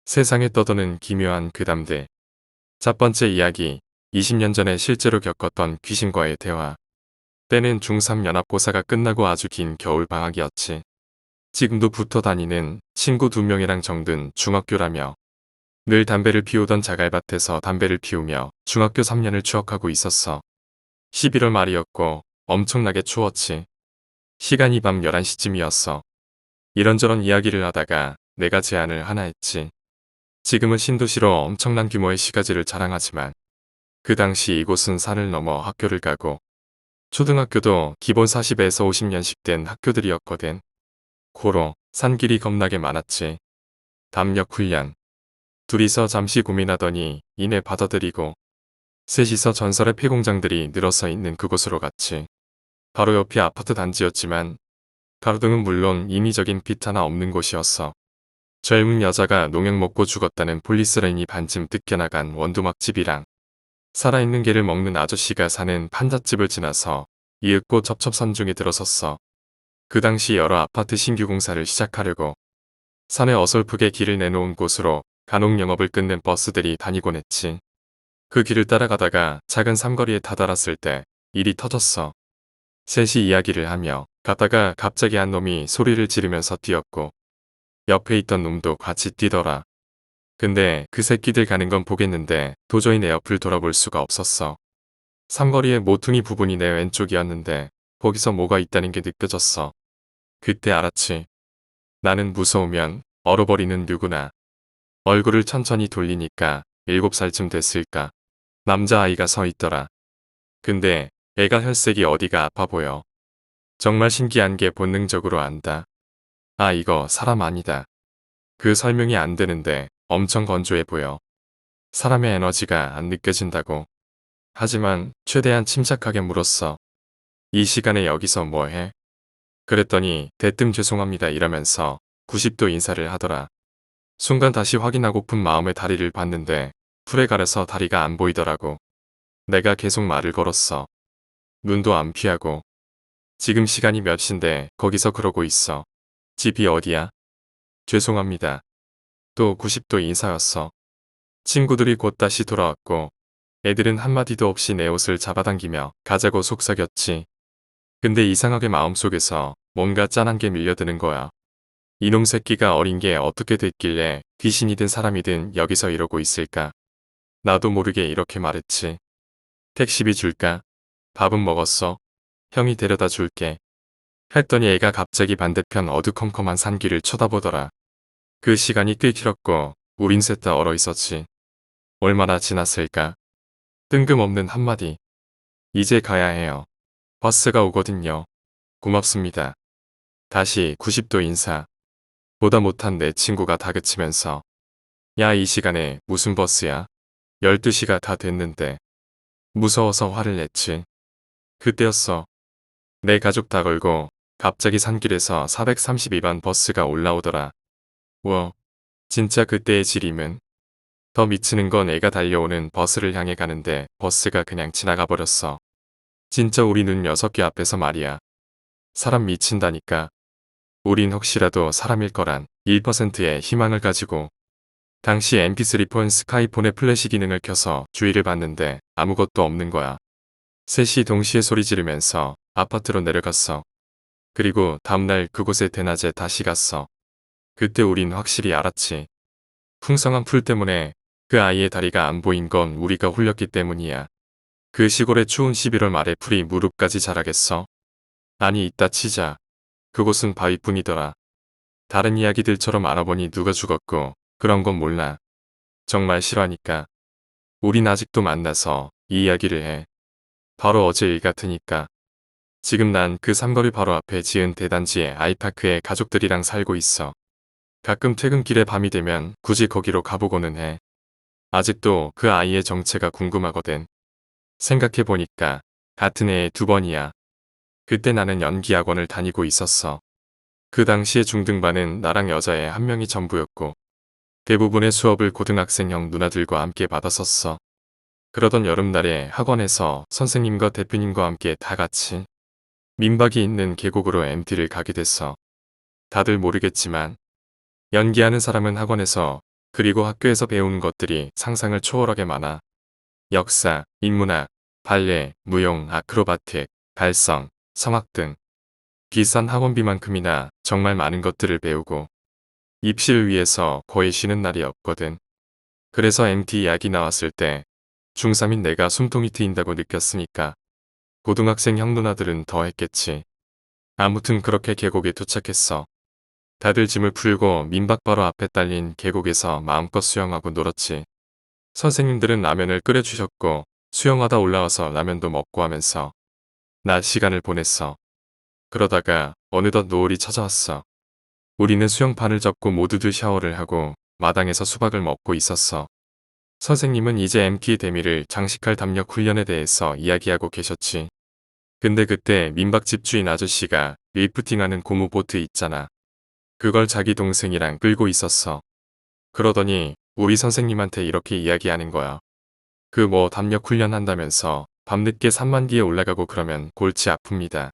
세상에 떠도는 기묘한 괴담들. 첫 번째 이야기, 20년 전에 실제로 겪었던 귀신과의 대화. 때는 중3 연합고사가 끝나고 아주 긴 겨울 방학이었지. 지금도 붙어 다니는 친구 2명이랑 정든 중학교라며 늘 담배를 피우던 자갈밭에서 담배를 피우며 중학교 3년을 추억하고 있었어. 11월 말이었고 엄청나게 추웠지. 시간이 밤 11시쯤이었어. 이런저런 이야기를 하다가 내가 제안을 하나 했지. 지금은 신도시로 엄청난 규모의 시가지를 자랑하지만 그 당시 이곳은 산을 넘어 학교를 가고 초등학교도 기본 40에서 50년씩 된 학교들이었거든. 고로 산길이 겁나게 많았지. 담력 훈련. 둘이서 잠시 고민하더니 이내 받아들이고 셋이서 전설의 폐공장들이 늘어서 있는 그곳으로 갔지. 바로 옆이 아파트 단지였지만 가로등은 물론 인위적인 빛 하나 없는 곳이었어. 젊은 여자가 농약 먹고 죽었다는 폴리스라인이 반쯤 뜯겨나간 원두막집이랑 살아있는 개를 먹는 아저씨가 사는 판잣집을 지나서 이윽고 첩첩산중에 들어섰어. 그 당시 여러 아파트 신규 공사를 시작하려고 산에 어설프게 길을 내놓은 곳으로 간혹 영업을 끊는 버스들이 다니곤 했지. 그 길을 따라가다가 작은 삼거리에 다다랐을 때 일이 터졌어. 셋이 이야기를 하며 가다가 갑자기 한 놈이 소리를 지르면서 뛰었고 옆에 있던 놈도 같이 뛰더라. 근데 그 새끼들 가는 건 보겠는데 도저히 내 옆을 돌아볼 수가 없었어. 삼거리의 모퉁이 부분이 내 왼쪽이었는데 거기서 뭐가 있다는 게 느껴졌어. 그때 알았지. 나는 무서우면 얼어버리는 누구나. 얼굴을 천천히 돌리니까 7살쯤 됐을까. 남자아이가 서 있더라. 근데 애가 혈색이 어디가 아파 보여. 정말 신기한 게 본능적으로 안다. 아, 이거 사람 아니다. 그 설명이 안 되는데 엄청 건조해 보여. 사람의 에너지가 안 느껴진다고. 하지만 최대한 침착하게 물었어. 이 시간에 여기서 뭐 해? 그랬더니 대뜸 죄송합니다 이러면서 90도 인사를 하더라. 순간 다시 확인하고픈 마음에 다리를 봤는데 풀에 가려서 다리가 안 보이더라고. 내가 계속 말을 걸었어. 눈도 안 피하고. 지금 시간이 몇 시인데 거기서 그러고 있어. 집이 어디야? 죄송합니다. 또 90도 인사였어. 친구들이 곧 다시 돌아왔고 애들은 한마디도 없이 내 옷을 잡아당기며 가자고 속삭였지. 근데 이상하게 마음속에서 뭔가 짠한 게 밀려드는 거야. 이놈 새끼가 어린 게 어떻게 됐길래 귀신이든 사람이든 여기서 이러고 있을까. 나도 모르게 이렇게 말했지. 택시비 줄까? 밥은 먹었어? 형이 데려다 줄게. 했더니 애가 갑자기 반대편 어두컴컴한 산길을 쳐다보더라. 그 시간이 꽤 길었고 우린 셋 다 얼어 있었지. 얼마나 지났을까? 뜬금없는 한마디. 이제 가야 해요. 버스가 오거든요. 고맙습니다. 다시 90도 인사. 보다 못한 내 친구가 다그치면서 야, 이 시간에 무슨 버스야? 12시가 다 됐는데. 무서워서 화를 냈지. 그때였어. 내 가족 다 걸고 갑자기 산길에서 432번 버스가 올라오더라. 우와, 진짜 그때의 지림은. 더 미치는 건 애가 달려오는 버스를 향해 가는데 버스가 그냥 지나가 버렸어. 진짜 우리 눈 6개 앞에서 말이야. 사람 미친다니까. 우린 혹시라도 사람일 거란 1%의 희망을 가지고 당시 mp3 폰 스카이폰의 플래시 기능을 켜서 주위를 봤는데 아무것도 없는 거야. 셋이 동시에 소리 지르면서 아파트로 내려갔어. 그리고 다음날 그곳에 대낮에 다시 갔어. 그때 우린 확실히 알았지. 풍성한 풀 때문에 그 아이의 다리가 안 보인 건 우리가 홀렸기 때문이야. 그 시골의 추운 11월 말에 풀이 무릎까지 자라겠어? 아니, 이따 치자. 그곳은 바위뿐이더라. 다른 이야기들처럼 알아보니 누가 죽었고 그런 건 몰라. 정말 싫어하니까. 우린 아직도 만나서 이 이야기를 해. 바로 어제 일 같으니까. 지금 난 그 삼거리 바로 앞에 지은 대단지의 아이파크에 가족들이랑 살고 있어. 가끔 퇴근길에 밤이 되면 굳이 거기로 가보고는 해. 아직도 그 아이의 정체가 궁금하거든. 생각해보니까 같은 해에 2번이야. 그때 나는 연기학원을 다니고 있었어. 그 당시에 중등반은 나랑 여자애 1명이 전부였고 대부분의 수업을 고등학생형 누나들과 함께 받았었어. 그러던 여름날에 학원에서 선생님과 대표님과 함께 다 같이 민박이 있는 계곡으로 MT를 가게 됐어. 다들 모르겠지만 연기하는 사람은 학원에서 그리고 학교에서 배우는 것들이 상상을 초월하게 많아. 역사, 인문학, 발레, 무용, 아크로바틱, 발성, 성악 등 비싼 학원비만큼이나 정말 많은 것들을 배우고 입시를 위해서 거의 쉬는 날이 없거든. 그래서 MT 이야기 나왔을 때 중3인 내가 숨통이 트인다고 느꼈으니까 고등학생 형 누나들은 더 했겠지. 아무튼 그렇게 계곡에 도착했어. 다들 짐을 풀고 민박 바로 앞에 딸린 계곡에서 마음껏 수영하고 놀았지. 선생님들은 라면을 끓여주셨고 수영하다 올라와서 라면도 먹고 하면서 낮 시간을 보냈어. 그러다가 어느덧 노을이 찾아왔어. 우리는 수영판을 접고 모두들 샤워를 하고 마당에서 수박을 먹고 있었어. 선생님은 이제 MT 대미를 장식할 담력 훈련에 대해서 이야기하고 계셨지. 근데 그때 민박 집주인 아저씨가 리프팅하는 고무보트 있잖아. 그걸 자기 동생이랑 끌고 있었어. 그러더니 우리 선생님한테 이렇게 이야기하는 거야. 그 뭐 담력 훈련한다면서 밤늦게 산만기에 올라가고 그러면 골치 아픕니다.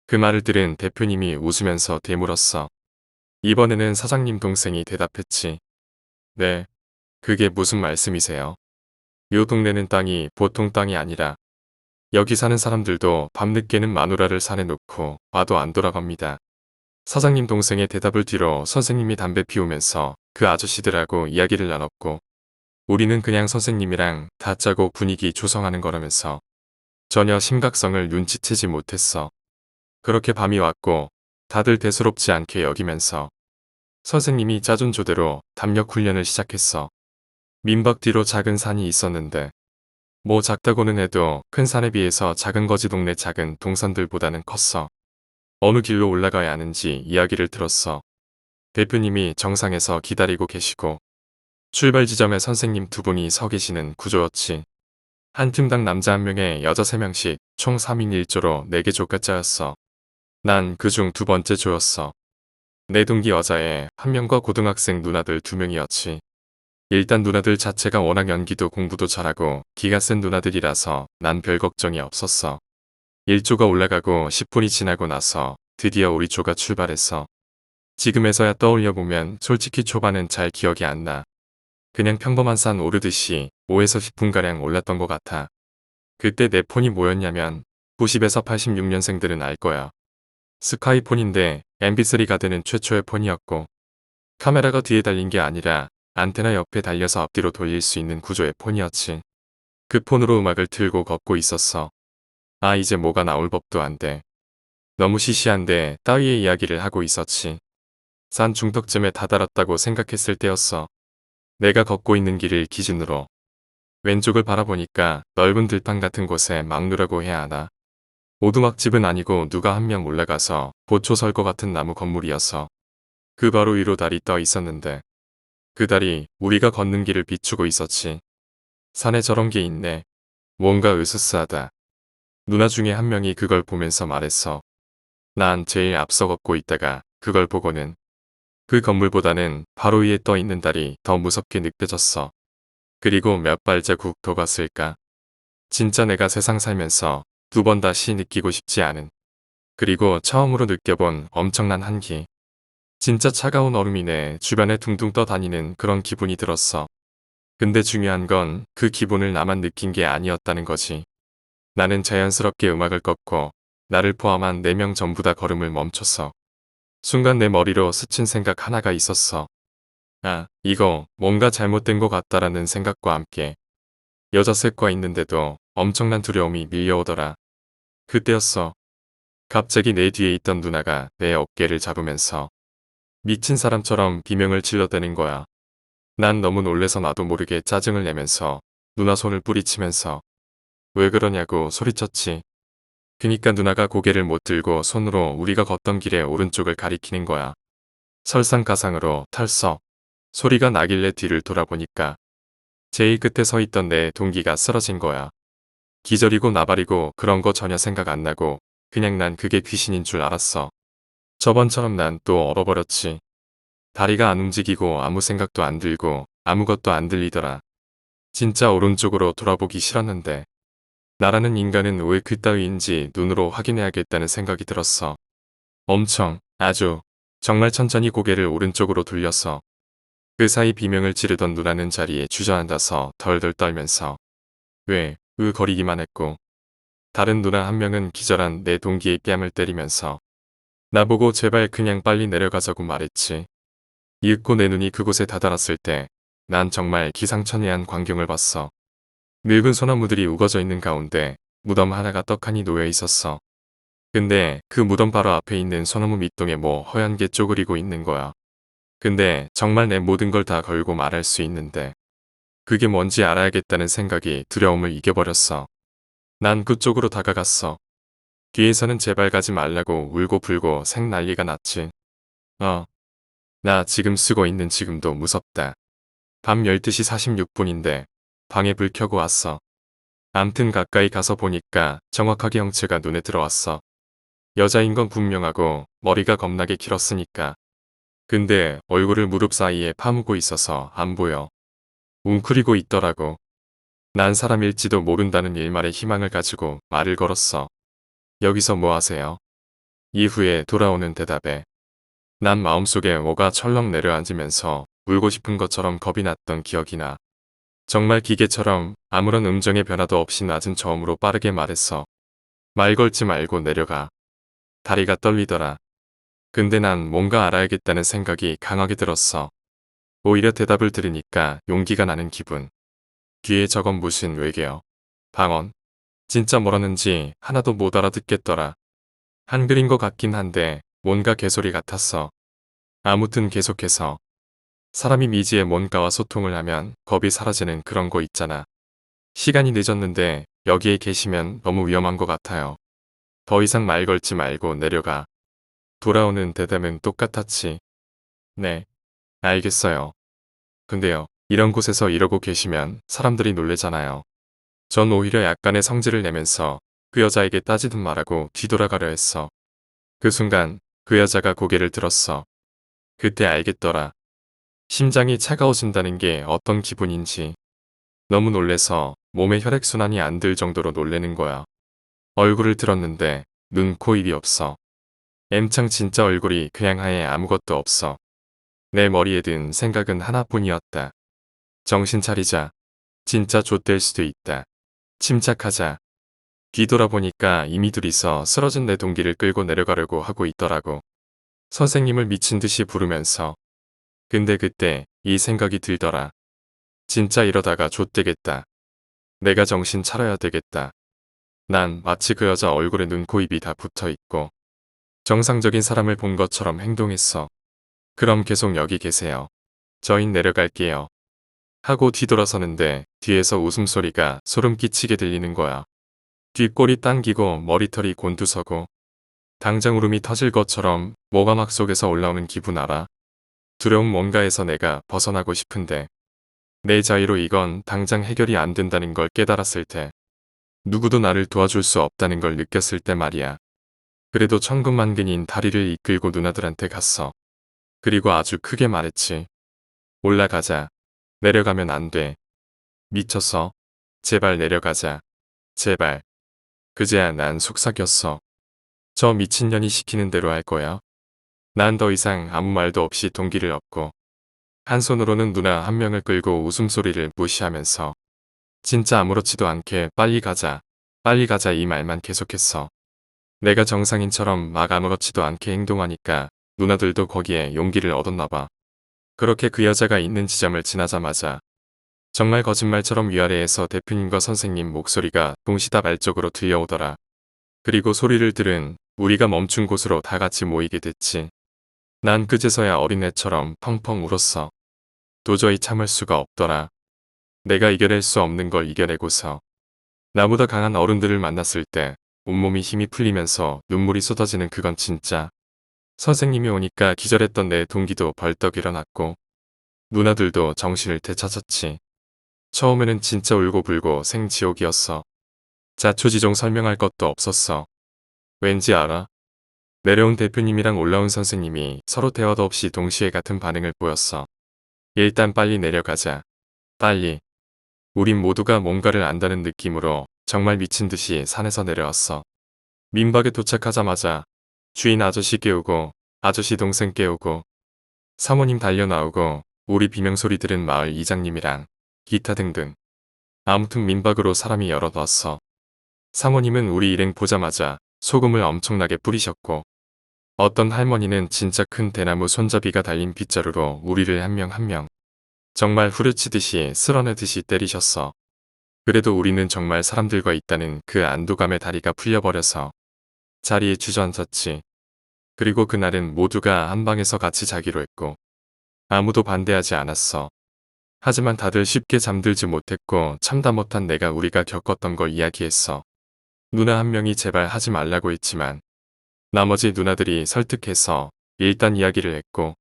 그 말을 들은 대표님이 웃으면서 되물었어. 이번에는 사장님 동생이 대답했지. 네, 그게 무슨 말씀이세요? 요 동네는 땅이 보통 땅이 아니라 여기 사는 사람들도 밤늦게는 마누라를 산에 놓고 와도 안 돌아갑니다. 사장님 동생의 대답을 뒤로 선생님이 담배 피우면서 그 아저씨들하고 이야기를 나눴고 우리는 그냥 선생님이랑 다 짜고 분위기 조성하는 거라면서 전혀 심각성을 눈치채지 못했어. 그렇게 밤이 왔고 다들 대수롭지 않게 여기면서 선생님이 짜준 조대로 담력 훈련을 시작했어. 민박 뒤로 작은 산이 있었는데 뭐 작다고는 해도 큰 산에 비해서 작은 거지 동네 작은 동산들보다는 컸어. 어느 길로 올라가야 하는지 이야기를 들었어. 대표님이 정상에서 기다리고 계시고 출발 지점에 선생님 두 분이 서 계시는 구조였지. 한 팀당 남자 한 명에 여자 3명씩 총 3인 1조로 4개 조가 짜였어. 난 그중 두 번째 조였어. 내 동기 여자애 한 명과 고등학생 누나들 2명이었지. 일단 누나들 자체가 워낙 연기도 공부도 잘하고 기가 센 누나들이라서 난 별 걱정이 없었어. 1조가 올라가고 10분이 지나고 나서 드디어 우리 조가 출발했어. 지금에서야 떠올려보면 솔직히 초반은 잘 기억이 안 나. 그냥 평범한 산 오르듯이 5에서 10분가량 올랐던 것 같아. 그때 내 폰이 뭐였냐면 90에서 86년생들은 알 거야. 스카이폰인데 MP3가 되는 최초의 폰이었고 카메라가 뒤에 달린 게 아니라 안테나 옆에 달려서 앞뒤로 돌릴 수 있는 구조의 폰이었지. 그 폰으로 음악을 틀고 걷고 있었어. 아 이제 뭐가 나올 법도 안 돼. 너무 시시한데 따위의 이야기를 하고 있었지. 산 중턱쯤에 다다랐다고 생각했을 때였어. 내가 걷고 있는 길을 기준으로 왼쪽을 바라보니까 넓은 들판 같은 곳에 막루라고 해야 하나. 오두막집은 아니고 누가 한 명 올라가서 보초 설 것 같은 나무 건물이었어. 그 바로 위로 달이 떠 있었는데 그 달이 우리가 걷는 길을 비추고 있었지. 산에 저런 게 있네. 뭔가 으스스하다. 누나 중에 한 명이 그걸 보면서 말했어. 난 제일 앞서 걷고 있다가 그걸 보고는 그 건물보다는 바로 위에 떠 있는 달이 더 무섭게 느껴졌어. 그리고 몇 발자국 더 갔을까. 진짜 내가 세상 살면서 2번 다시 느끼고 싶지 않은. 그리고 처음으로 느껴본 엄청난 한기. 진짜 차가운 얼음이네 주변에 둥둥 떠다니는 그런 기분이 들었어. 근데 중요한 건 그 기분을 나만 느낀 게 아니었다는 거지. 나는 자연스럽게 음악을 껐고 나를 포함한 4명 전부 다 걸음을 멈췄어. 순간 내 머리로 스친 생각 하나가 있었어. 아, 이거 뭔가 잘못된 것 같다라는 생각과 함께 여자 셋과 있는데도 엄청난 두려움이 밀려오더라. 그때였어. 갑자기 내 뒤에 있던 누나가 내 어깨를 잡으면서 미친 사람처럼 비명을 질러대는 거야. 난 너무 놀래서 나도 모르게 짜증을 내면서 누나 손을 뿌리치면서 왜 그러냐고 소리쳤지. 그니까 누나가 고개를 못 들고 손으로 우리가 걷던 길의 오른쪽을 가리키는 거야. 설상가상으로 털썩 소리가 나길래 뒤를 돌아보니까 제일 끝에 서 있던 내 동기가 쓰러진 거야. 기절이고 나발이고 그런 거 전혀 생각 안 나고 그냥 난 그게 귀신인 줄 알았어. 저번처럼 난 또 얼어버렸지. 다리가 안 움직이고 아무 생각도 안 들고 아무것도 안 들리더라. 진짜 오른쪽으로 돌아보기 싫었는데 나라는 인간은 왜 그따위인지 눈으로 확인해야겠다는 생각이 들었어. 엄청 아주 정말 천천히 고개를 오른쪽으로 돌렸어. 그 사이 비명을 지르던 누나는 자리에 주저앉아서 덜덜 떨면서 거리기만 했고, 다른 누나 한 명은 기절한 내 동기의 뺨을 때리면서 나보고 제발 그냥 빨리 내려가자고 말했지. 이윽고 내 눈이 그곳에 다다랐을 때 난 정말 기상천외한 광경을 봤어. 늙은 소나무들이 우거져 있는 가운데 무덤 하나가 떡하니 놓여 있었어. 근데 그 무덤 바로 앞에 있는 소나무 밑동에 뭐 허연 게 쪼그리고 있는 거야. 근데 정말 내 모든 걸 다 걸고 말할 수 있는데 그게 뭔지 알아야겠다는 생각이 두려움을 이겨버렸어. 난 그쪽으로 다가갔어. 뒤에서는 제발 가지 말라고 울고 불고 생 난리가 났지. 나 지금 쓰고 있는 지금도 무섭다. 밤 12시 46분인데 방에 불 켜고 왔어. 암튼 가까이 가서 보니까 정확하게 형체가 눈에 들어왔어. 여자인 건 분명하고 머리가 겁나게 길었으니까. 근데 얼굴을 무릎 사이에 파묻고 있어서 안 보여. 웅크리고 있더라고. 난 사람일지도 모른다는 일말의 희망을 가지고 말을 걸었어. 여기서 뭐 하세요? 이후에 돌아오는 대답에 난 마음속에 뭐가 철렁 내려앉으면서 울고 싶은 것처럼 겁이 났던 기억이 나. 정말 기계처럼 아무런 음정의 변화도 없이 낮은 저음으로 빠르게 말했어. 말 걸지 말고 내려가. 다리가 떨리더라. 근데 난 뭔가 알아야겠다는 생각이 강하게 들었어. 오히려 대답을 들으니까 용기가 나는 기분. 뒤에 저건 무슨 외계어? 방언? 진짜 뭐라는지 하나도 못 알아듣겠더라. 한글인 것 같긴 한데 뭔가 개소리 같았어. 아무튼 계속해서 사람이 미지의 뭔가와 소통을 하면 겁이 사라지는 그런 거 있잖아. 시간이 늦었는데 여기에 계시면 너무 위험한 것 같아요. 더 이상 말 걸지 말고 내려가. 돌아오는 대답은 똑같았지. 네, 알겠어요. 근데요, 이런 곳에서 이러고 계시면 사람들이 놀래잖아요. 전 오히려 약간의 성질을 내면서 그 여자에게 따지듯 말하고 뒤돌아가려 했어. 그 순간 그 여자가 고개를 들었어. 그때 알겠더라. 심장이 차가워진다는 게 어떤 기분인지. 너무 놀래서 몸에 혈액순환이 안 들 정도로 놀래는 거야. 얼굴을 들었는데 눈, 코, 입이 없어. 엠창 진짜 얼굴이 그냥 하얘 아무것도 없어. 내 머리에 든 생각은 하나뿐이었다. 정신 차리자. 진짜 좆될 수도 있다. 침착하자. 뒤돌아보니까 이미 둘이서 쓰러진 내 동기를 끌고 내려가려고 하고 있더라고. 선생님을 미친 듯이 부르면서. 근데 그때 이 생각이 들더라. 진짜 이러다가 좆되겠다. 내가 정신 차려야 되겠다. 난 마치 그 여자 얼굴에 눈, 코, 입이 다 붙어 있고 정상적인 사람을 본 것처럼 행동했어. 그럼 계속 여기 계세요. 저흰 내려갈게요. 하고 뒤돌아서는데 뒤에서 웃음소리가 소름 끼치게 들리는 거야. 뒷골이 당기고 머리털이 곤두서고 당장 울음이 터질 것처럼 모가막 속에서 올라오는 기분 알아? 두려운 뭔가에서 내가 벗어나고 싶은데 내 자유로 이건 당장 해결이 안 된다는 걸 깨달았을 때 누구도 나를 도와줄 수 없다는 걸 느꼈을 때 말이야. 그래도 천근만근인 다리를 이끌고 누나들한테 갔어. 그리고 아주 크게 말했지. 올라가자. 내려가면 안 돼. 미쳤어. 제발 내려가자. 제발. 그제야 난 속삭였어. 저 미친년이 시키는 대로 할 거야. 난 더 이상 아무 말도 없이 동기를 얻고 한 손으로는 누나 한 명을 끌고 웃음소리를 무시하면서 진짜 아무렇지도 않게 빨리 가자. 빨리 가자 이 말만 계속했어. 내가 정상인처럼 막 아무렇지도 않게 행동하니까 누나들도 거기에 용기를 얻었나 봐. 그렇게 그 여자가 있는 지점을 지나자마자 정말 거짓말처럼 위아래에서 대표님과 선생님 목소리가 동시다발적으로 들려오더라. 그리고 소리를 들은 우리가 멈춘 곳으로 다 같이 모이게 됐지. 난 그제서야 어린애처럼 펑펑 울었어. 도저히 참을 수가 없더라. 내가 이겨낼 수 없는 걸 이겨내고서 나보다 강한 어른들을 만났을 때 온몸이 힘이 풀리면서 눈물이 쏟아지는 그건 진짜. 선생님이 오니까 기절했던 내 동기도 벌떡 일어났고 누나들도 정신을 되찾았지. 처음에는 진짜 울고불고 생지옥이었어. 자초지종 설명할 것도 없었어. 왠지 알아? 내려온 대표님이랑 올라온 선생님이 서로 대화도 없이 동시에 같은 반응을 보였어. 일단 빨리 내려가자. 빨리. 우린 모두가 뭔가를 안다는 느낌으로 정말 미친 듯이 산에서 내려왔어. 민박에 도착하자마자 주인 아저씨 깨우고 아저씨 동생 깨우고 사모님 달려 나오고 우리 비명소리 들은 마을 이장님이랑 기타 등등. 아무튼 민박으로 사람이 여럿 왔어. 사모님은 우리 일행 보자마자 소금을 엄청나게 뿌리셨고 어떤 할머니는 진짜 큰 대나무 손잡이가 달린 빗자루로 우리를 한 명 한 명 정말 후려치듯이 쓸어내듯이 때리셨어. 그래도 우리는 정말 사람들과 있다는 그 안도감에 다리가 풀려버려서 자리에 주저앉았지. 그리고 그날은 모두가 한 방에서 같이 자기로 했고 아무도 반대하지 않았어. 하지만 다들 쉽게 잠들지 못했고 참다 못한 내가 우리가 겪었던 걸 이야기했어. 누나 한 명이 제발 하지 말라고 했지만 나머지 누나들이 설득해서 일단 이야기를 했고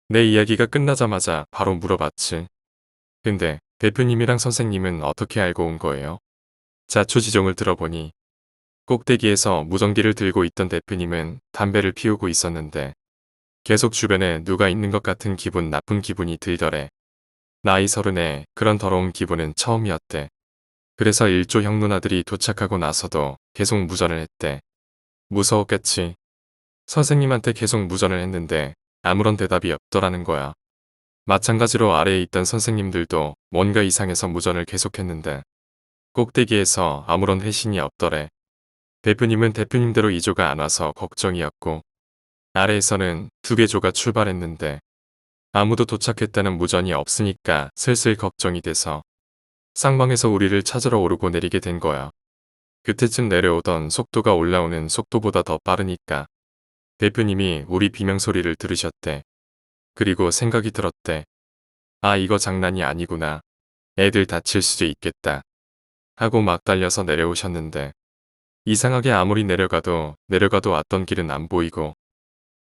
내 이야기가 끝나자마자 바로 물어봤지. 근데 대표님이랑 선생님은 어떻게 알고 온 거예요? 자초지종을 들어보니 꼭대기에서 무전기를 들고 있던 대표님은 담배를 피우고 있었는데 계속 주변에 누가 있는 것 같은 나쁜 기분이 들더래. 나이 30에 그런 더러운 기분은 처음이었대. 그래서 일조 형 누나들이 도착하고 나서도 계속 무전을 했대. 무서웠겠지. 선생님한테 계속 무전을 했는데 아무런 대답이 없더라는 거야. 마찬가지로 아래에 있던 선생님들도 뭔가 이상해서 무전을 계속했는데 꼭대기에서 아무런 회신이 없더래. 대표님은 대표님대로 이조가 안 와서 걱정이었고 아래에서는 2개 조가 출발했는데 아무도 도착했다는 무전이 없으니까 슬슬 걱정이 돼서 쌍방에서 우리를 찾으러 오르고 내리게 된 거야. 그때쯤 내려오던 속도가 올라오는 속도보다 더 빠르니까 대표님이 우리 비명소리를 들으셨대. 그리고 생각이 들었대. 아, 이거 장난이 아니구나. 애들 다칠 수도 있겠다. 하고 막 달려서 내려오셨는데 이상하게 아무리 내려가도 왔던 길은 안 보이고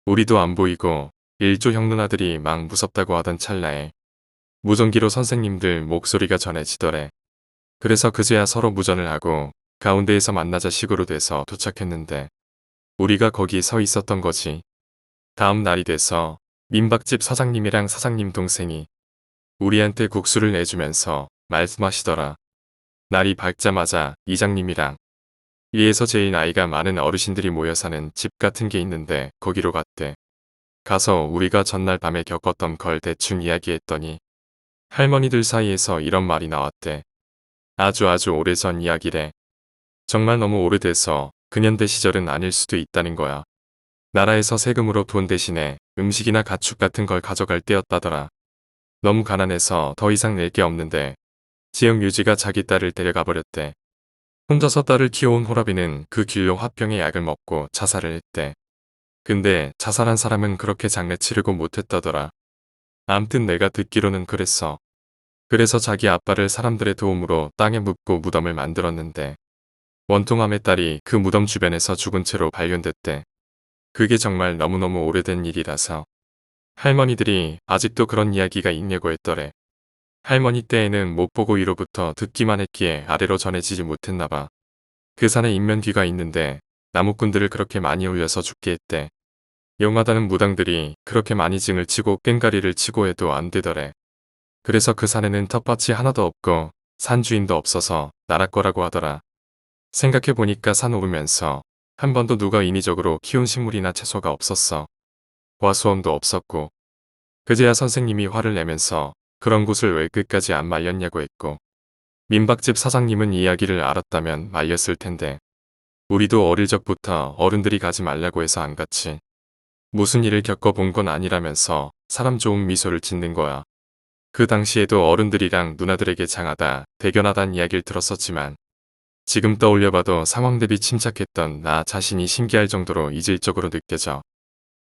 우리도 안 보이고 일조 형 누나들이 막 무섭다고 하던 찰나에 무전기로 선생님들 목소리가 전해지더래. 그래서 그제야 서로 무전을 하고 가운데에서 만나자 식으로 돼서 도착했는데 우리가 거기 서 있었던 거지. 다음 날이 돼서 민박집 사장님이랑 사장님 동생이 우리한테 국수를 내주면서 말씀하시더라. 날이 밝자마자 이장님이랑 위에서 제일 나이가 많은 어르신들이 모여 사는 집 같은 게 있는데 거기로 갔대. 가서 우리가 전날 밤에 겪었던 걸 대충 이야기했더니 할머니들 사이에서 이런 말이 나왔대. 아주 오래전 이야기래. 정말 너무 오래돼서 근현대 시절은 아닐 수도 있다는 거야. 나라에서 세금으로 돈 대신에 음식이나 가축 같은 걸 가져갈 때였다더라. 너무 가난해서 더 이상 낼 게 없는데 지역 유지가 자기 딸을 데려가 버렸대. 혼자서 딸을 키워온 호라비는 그 길로 화병의 약을 먹고 자살을 했대. 근데 자살한 사람은 그렇게 장례 치르고 못했다더라. 암튼 내가 듣기로는 그랬어. 그래서 자기 아빠를 사람들의 도움으로 땅에 묻고 무덤을 만들었는데 원통함의 딸이 그 무덤 주변에서 죽은 채로 발견됐대. 그게 정말 너무너무 오래된 일이라서 할머니들이 아직도 그런 이야기가 있냐고 했더래. 할머니 때에는 못 보고 위로부터 듣기만 했기에 아래로 전해지지 못했나봐. 그 산에 인면귀가 있는데 나무꾼들을 그렇게 많이 올려서 죽게 했대. 용하다는 무당들이 그렇게 많이 징을 치고 꽹가리를 치고 해도 안 되더래. 그래서 그 산에는 텃밭이 하나도 없고 산 주인도 없어서 나라 거라고 하더라. 생각해보니까 산 오르면서 한 번도 누가 인위적으로 키운 식물이나 채소가 없었어. 과수원도 없었고. 그제야 선생님이 화를 내면서 그런 곳을 왜 끝까지 안 말렸냐고 했고 민박집 사장님은 이야기를 알았다면 말렸을 텐데 우리도 어릴 적부터 어른들이 가지 말라고 해서 안 갔지. 무슨 일을 겪어본 건 아니라면서 사람 좋은 미소를 짓는 거야. 그 당시에도 어른들이랑 누나들에게 장하다, 대견하단 이야기를 들었었지만 지금 떠올려봐도 상황 대비 침착했던 나 자신이 신기할 정도로 이질적으로 느껴져.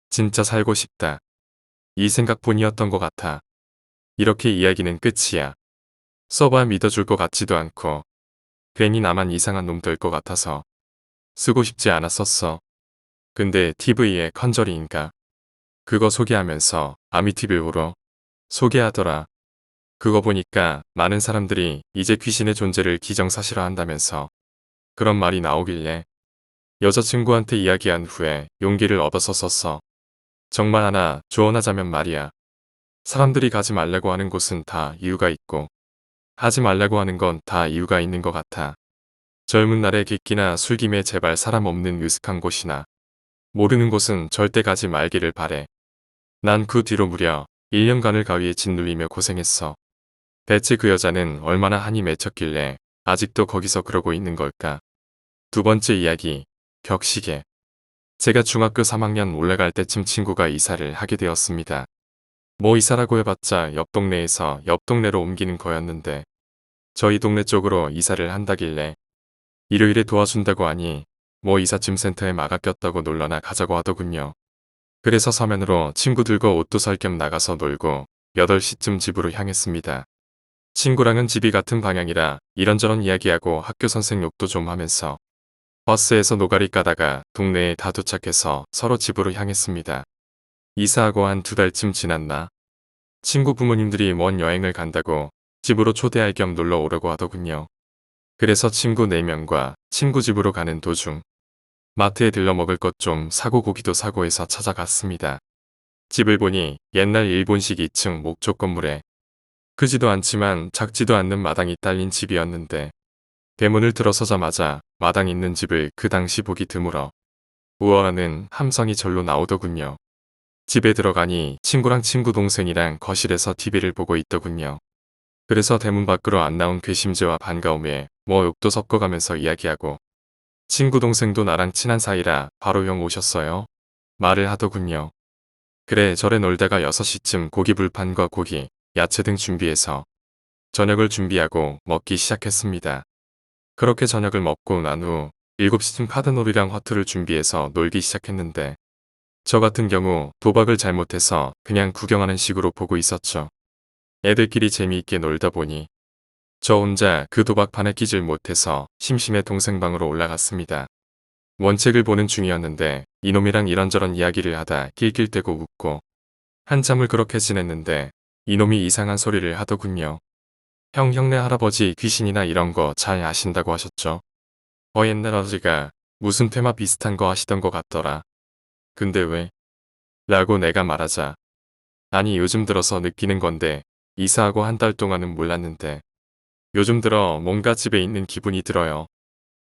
진짜 살고 싶다. 이 생각뿐이었던 것 같아. 이렇게 이야기는 끝이야. 써봐야 믿어줄 것 같지도 않고 괜히 나만 이상한 놈 될 것 같아서 쓰고 싶지 않았었어. 근데 TV에 컨저링인가 그거 소개하면서 아미티빌호로 소개하더라. 그거 보니까 많은 사람들이 이제 귀신의 존재를 기정사실화한다면서 그런 말이 나오길래 여자친구한테 이야기한 후에 용기를 얻어서 썼어. 정말 하나 조언하자면 말이야. 사람들이 가지 말라고 하는 곳은 다 이유가 있고 하지 말라고 하는 건 다 이유가 있는 것 같아. 젊은 날의 객기나 술김에 제발 사람 없는 으슥한 곳이나 모르는 곳은 절대 가지 말기를 바래. 난 그 뒤로 무려 1년간을 가위에 짓눌리며 고생했어. 대체 그 여자는 얼마나 한이 맺혔길래 아직도 거기서 그러고 있는 걸까? 두 번째 이야기, 격식에. 제가 중학교 3학년 올라갈 때쯤 친구가 이사를 하게 되었습니다. 뭐 이사라고 해봤자 옆 동네에서 옆 동네로 옮기는 거였는데 저희 동네 쪽으로 이사를 한다길래 일요일에 도와준다고 하니 뭐 이삿짐 센터에 마가 꼈다고 놀러나 가자고 하더군요. 그래서 서면으로 친구들과 옷도 살 겸 나가서 놀고 8시쯤 집으로 향했습니다. 친구랑은 집이 같은 방향이라 이런저런 이야기하고 학교 선생 욕도 좀 하면서 버스에서 노가리 까다가 동네에 다 도착해서 서로 집으로 향했습니다. 이사하고 한 2달쯤 지났나? 친구 부모님들이 먼 여행을 간다고 집으로 초대할 겸 놀러 오려고 하더군요. 그래서 친구 4명과 친구 집으로 가는 도중 마트에 들러 먹을 것 좀 사고 고기도 사고 해서 찾아갔습니다. 집을 보니 옛날 일본식 2층 목조 건물에 크지도 않지만 작지도 않는 마당이 딸린 집이었는데 대문을 들어서자마자 마당 있는 집을 그 당시 보기 드물어 우아하는 함성이 절로 나오더군요. 집에 들어가니 친구랑 친구 동생이랑 거실에서 TV를 보고 있더군요. 그래서 대문 밖으로 안 나온 괘씸죄와 반가움에 뭐 욕도 섞어가면서 이야기하고 친구 동생도 나랑 친한 사이라 바로 형 오셨어요? 말을 하더군요. 그래 저래 놀다가 6시쯤 고기 불판과 고기, 야채 등 준비해서 저녁을 준비하고 먹기 시작했습니다. 그렇게 저녁을 먹고 난 후 7시쯤 카드놀이랑 화투를 준비해서 놀기 시작했는데 저 같은 경우 도박을 잘못해서 그냥 구경하는 식으로 보고 있었죠. 애들끼리 재미있게 놀다 보니 저 혼자 그 도박판에 끼질 못해서 심심해 동생 방으로 올라갔습니다. 원책을 보는 중이었는데 이놈이랑 이런저런 이야기를 하다 낄낄대고 웃고 한참을 그렇게 지냈는데 이놈이 이상한 소리를 하더군요. 형네 할아버지 귀신이나 이런 거 잘 아신다고 하셨죠? 옛날 아버지가 무슨 테마 비슷한 거 하시던 것 같더라. 근데 왜? 라고 내가 말하자. 아니 요즘 들어서 느끼는 건데 이사하고 한 달 동안은 몰랐는데 요즘 들어 뭔가 집에 있는 기분이 들어요.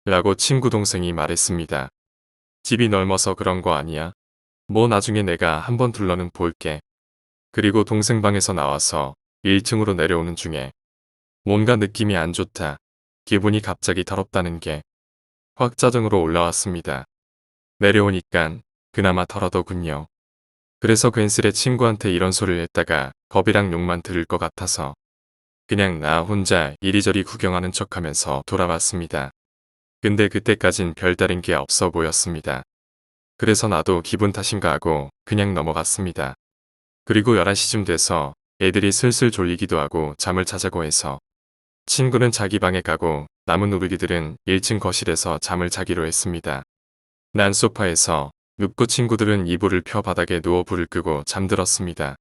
라고 친구 동생이 말했습니다. 집이 넓어서 그런 거 아니야? 뭐 나중에 내가 한번 둘러는 볼게. 그리고 동생 방에서 나와서 1층으로 내려오는 중에 뭔가 느낌이 안 좋다. 기분이 갑자기 더럽다는 게 확 짜증으로 올라왔습니다. 내려오니깐 그나마 덜하더군요. 그래서 괜스레 친구한테 이런 소리를 했다가 겁이랑 욕만 들을 것 같아서 그냥 나 혼자 이리저리 구경하는 척하면서 돌아왔습니다. 근데 그때까진 별다른 게 없어 보였습니다. 그래서 나도 기분 탓인가 하고 그냥 넘어갔습니다. 그리고 11시쯤 돼서 애들이 슬슬 졸리기도 하고 잠을 자자고 해서 친구는 자기 방에 가고 남은 우리들은 1층 거실에서 잠을 자기로 했습니다. 난 소파에서 눕고 친구들은 이불을 펴 바닥에 누워 불을 끄고 잠들었습니다.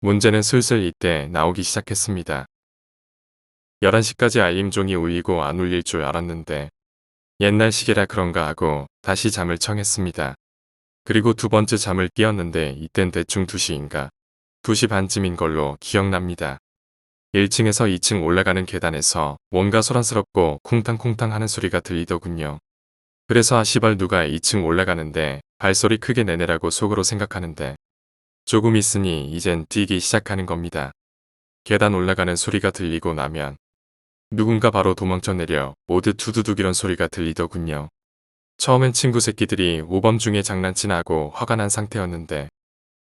문제는 슬슬 이때 나오기 시작했습니다. 11시까지 알림종이 울리고 안 울릴 줄 알았는데 옛날 시계라 그런가 하고 다시 잠을 청했습니다. 그리고 두 번째 잠을 깨었는데 이땐 대충 2시인가 2시 반쯤인 걸로 기억납니다. 1층에서 2층 올라가는 계단에서 뭔가 소란스럽고 쿵탕쿵탕 하는 소리가 들리더군요. 그래서 아시발 누가 2층 올라가는데 발소리 크게 내내라고 속으로 생각하는데 조금 있으니 이젠 뛰기 시작하는 겁니다. 계단 올라가는 소리가 들리고 나면 누군가 바로 도망쳐 내려 모두 두두둑 이런 소리가 들리더군요. 처음엔 친구 새끼들이 오밤중에 장난치나고 화가 난 상태였는데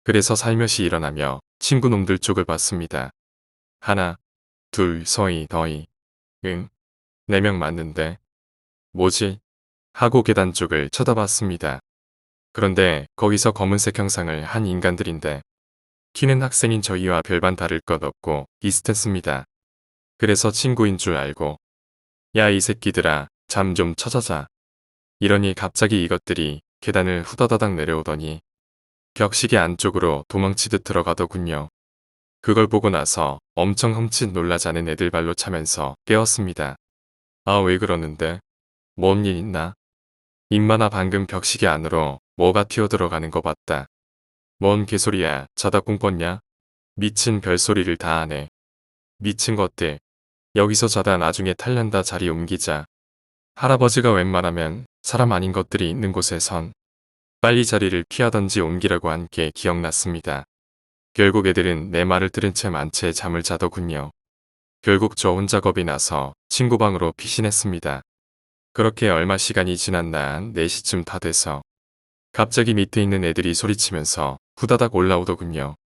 그래서 살며시 일어나며 친구 놈들 쪽을 봤습니다. 하나, 둘, 서희, 너희. 응? 4명 맞는데? 뭐지? 하고 계단 쪽을 쳐다봤습니다. 그런데 거기서 검은색 형상을 한 인간들인데 키는 학생인 저희와 별반 다를 것 없고 비슷했습니다. 그래서 친구인 줄 알고 야 이 새끼들아 잠 좀 쳐자자. 이러니 갑자기 이것들이 계단을 후다다닥 내려오더니 격식의 안쪽으로 도망치듯 들어가더군요. 그걸 보고 나서 엄청 흠칫 놀라자는 애들 발로 차면서 깨웠습니다. 아 왜 그러는데? 뭔 일 있나? 임마나 방금 벽시계 안으로 뭐가 튀어들어가는 거 봤다. 뭔 개소리야 자다 꿈 꿨냐? 미친 별소리를 다 하네. 미친 것들. 여기서 자다 나중에 탈난다 자리 옮기자. 할아버지가 웬만하면 사람 아닌 것들이 있는 곳에선 빨리 자리를 피하던지 옮기라고 한 게 기억났습니다. 결국 애들은 내 말을 들은 채 만채 잠을 자더군요. 결국 저 혼자 겁이 나서 친구 방으로 피신했습니다. 그렇게 얼마 시간이 지났나 4시쯤 다 돼서 갑자기 밑에 있는 애들이 소리치면서 후다닥 올라오더군요.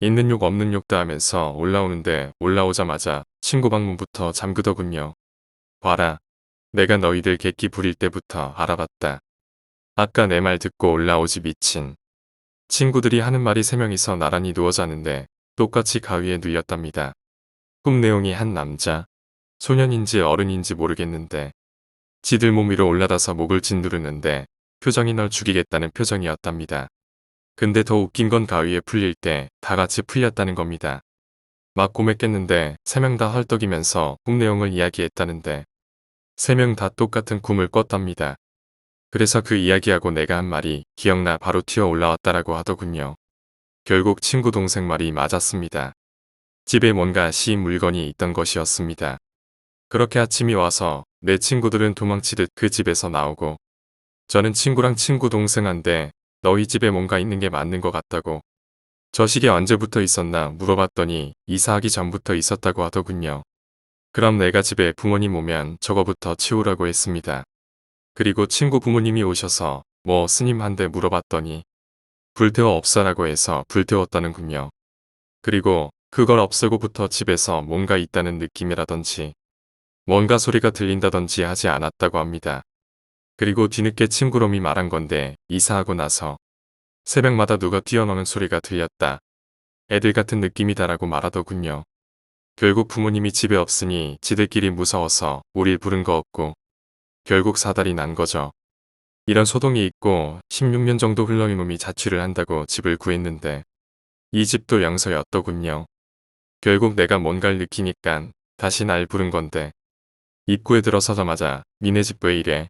있는 욕 없는 욕다 하면서 올라오는데 올라오자마자 친구 방문부터 잠그더군요. 봐라. 내가 너희들 객기 부릴 때부터 알아봤다. 아까 내 말 듣고 올라오지 미친. 친구들이 하는 말이 3명이서 나란히 누워 자는데 똑같이 가위에 눌렸답니다. 꿈 내용이 한 남자, 소년인지 어른인지 모르겠는데 지들 몸 위로 올라다서 목을 짓누르는데 표정이 널 죽이겠다는 표정이었답니다. 근데 더 웃긴 건 가위에 풀릴 때 다 같이 풀렸다는 겁니다. 막 고맥겠는데 3명 다 헐떡이면서 꿈 내용을 이야기했다는데 3명 다 똑같은 꿈을 꿨답니다. 그래서 그 이야기하고 내가 한 말이 기억나 바로 튀어 올라왔다라고 하더군요. 결국 친구 동생 말이 맞았습니다. 집에 뭔가 시인 물건이 있던 것이었습니다. 그렇게 아침이 와서 내 친구들은 도망치듯 그 집에서 나오고 저는 친구랑 친구 동생한테 너희 집에 뭔가 있는 게 맞는 것 같다고 저 시계 언제부터 있었나 물어봤더니 이사하기 전부터 있었다고 하더군요. 그럼 내가 집에 부모님 오면 저거부터 치우라고 했습니다. 그리고 친구 부모님이 오셔서 뭐 스님한테 물어봤더니 불태워 없애라고 해서 불태웠다는군요. 그리고 그걸 없애고부터 집에서 뭔가 있다는 느낌이라든지 뭔가 소리가 들린다든지 하지 않았다고 합니다. 그리고 뒤늦게 친구놈이 말한 건데 이사하고 나서 새벽마다 누가 뛰어노는 소리가 들렸다. 애들 같은 느낌이다라고 말하더군요. 결국 부모님이 집에 없으니 지들끼리 무서워서 우릴 부른 거 없고 결국 사달이 난 거죠. 이런 소동이 있고 16년 정도 흘러 이놈이 자취를 한다고 집을 구했는데 이 집도 영서였더군요. 결국 내가 뭔가를 느끼니깐 다시 날 부른 건데 입구에 들어서자마자 니네 집 왜 이래?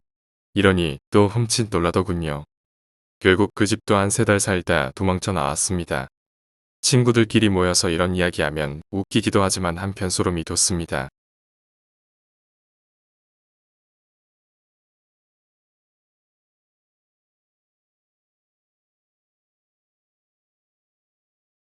이러니 또 흠칫 놀라더군요. 결국 그 집도 한 3달 살다 도망쳐 나왔습니다. 친구들끼리 모여서 이런 이야기하면 웃기기도 하지만 한편 소름이 돋습니다.